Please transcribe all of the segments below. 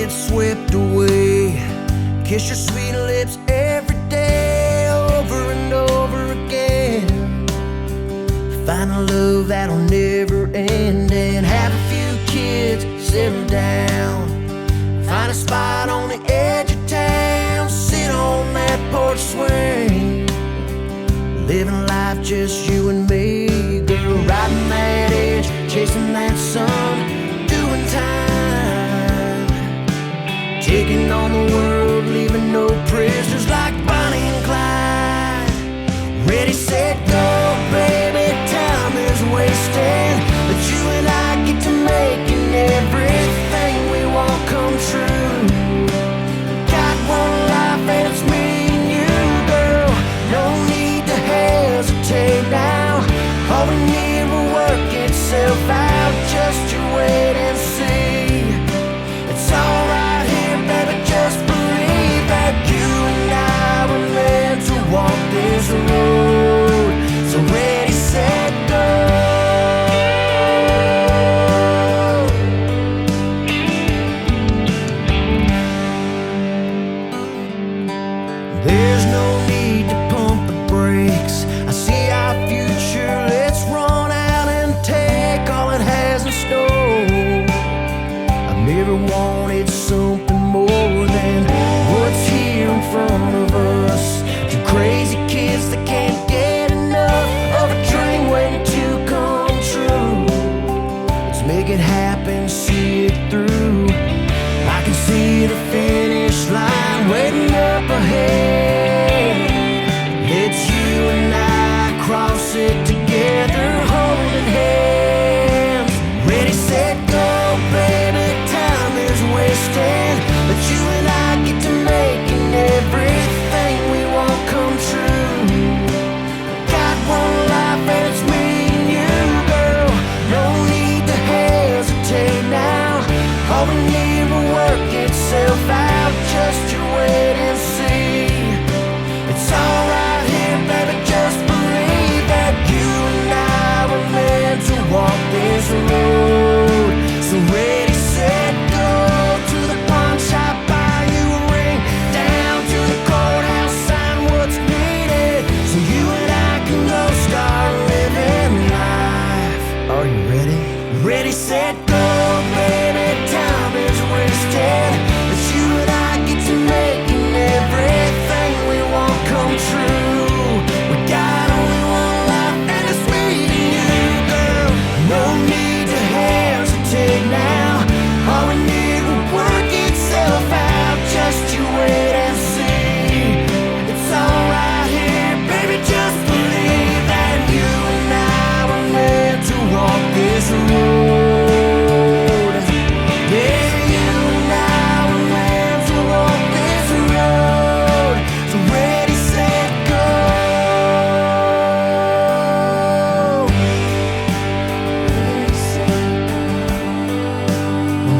get swept away. Kiss your sweet lips every day, over and over again. Find a love that'll never end, and have a few kids, settle down. Find a spot on the edge of town, sit on that porch swing. Living life just you and me, girl, riding that edge, chasing that sun, doing time. Taking on the world, leaving no prisoners like Bonnie and Clyde. Ready, set, go, baby, time is wasting, but you and I get to making everything we want come true. Got one life and it's me and you, girl, no need to hesitate now. All we need will work itself out, just you wait and see. It's all right here, baby, just believe that you and I were meant to walk this road. So ready, set, go. There's no need to pump the brakes. I see our future, let's run out and take all it has in store. I've never wanted something more than what's here in front of us. Two crazy kids that can't get enough of a dream waiting to come true. Let's make it happen, see it through. I can see the finish line waiting up ahead. It's you and I cross it together, holding hands. Ready, set, go, baby, time is wasting, but you and I get to making everything we want come true. Got one life and it's me and you, girl, no need to hesitate now. All we need will work itself out, just you wait and see. It's all right here, baby, just believe that you and I were meant to walk this road. So ready, set, go, to the pawn shop, buy you a ring, down to the courthouse, sign what's needed, so you and I can go start living life. Are you ready? Ready, set, go, baby, time is wasted, but you and I get to making everything we want come true. We got only one life and it's me and you, girl, no need to hesitate now. All we need will work itself out, just you wait and see. It's all right here, baby, just believe that you and I were meant to walk this road. Yeah, you and I were meant to walk this road. So ready, set, go.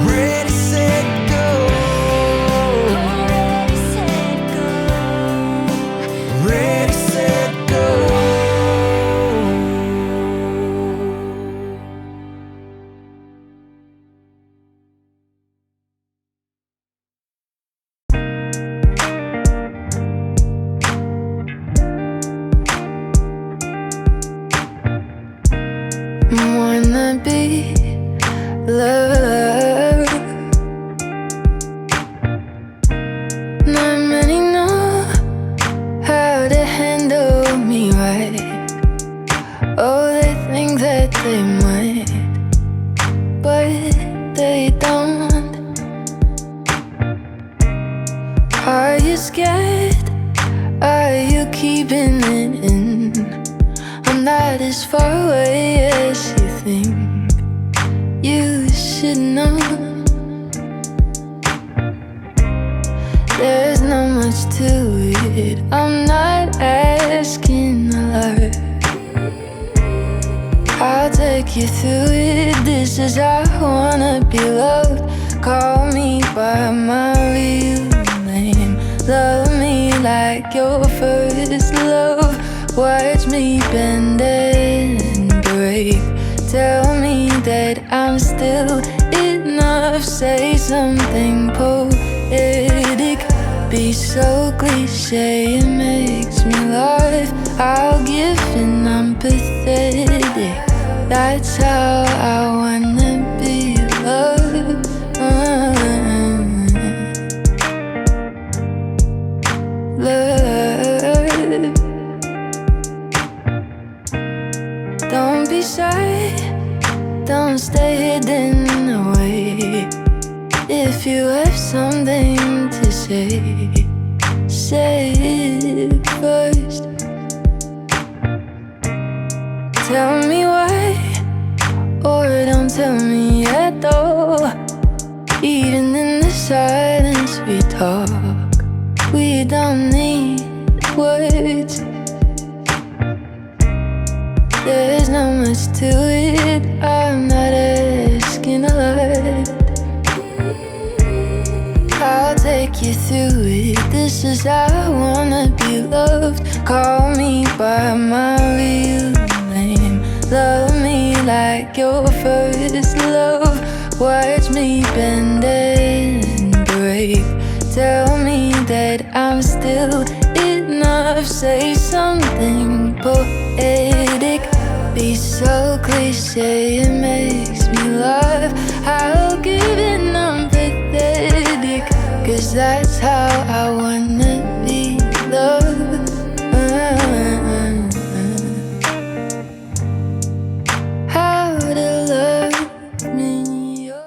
Ready, set, go. Ready, set, go. Wanna be loved. Not many know how to handle me right. Oh, they think that they might, but they don't. Are you scared? Are you keeping it in? I'm not as far away as you think. You should know there's not much to it. I'm not asking a lot. I'll take you through it. This is how I wanna be loved. Call me by my real name. Love me like your first love. Watch me bend and break. Tell me that I'm still enough. enough. Say something poetic. Be so cliche, it makes me laugh. I'll give and I'm pathetic. That's how I wanna be loved. Love. Don't be shy, don't stay hidden away. If you have something to say, say it first. Tell me why, or don't tell me at all. Even in the silence we talk, we don't need words. There's not much to it, I'm not asking a lot. I'll take you through it, this is how I wanna be loved. Call me by my real name, love me like your first love. Watch me bend and break, tell me that I'm still enough. Say something poetic, be so cliche, it makes me laugh. I'll give it, I'm pathetic, 'cause that's how I wanna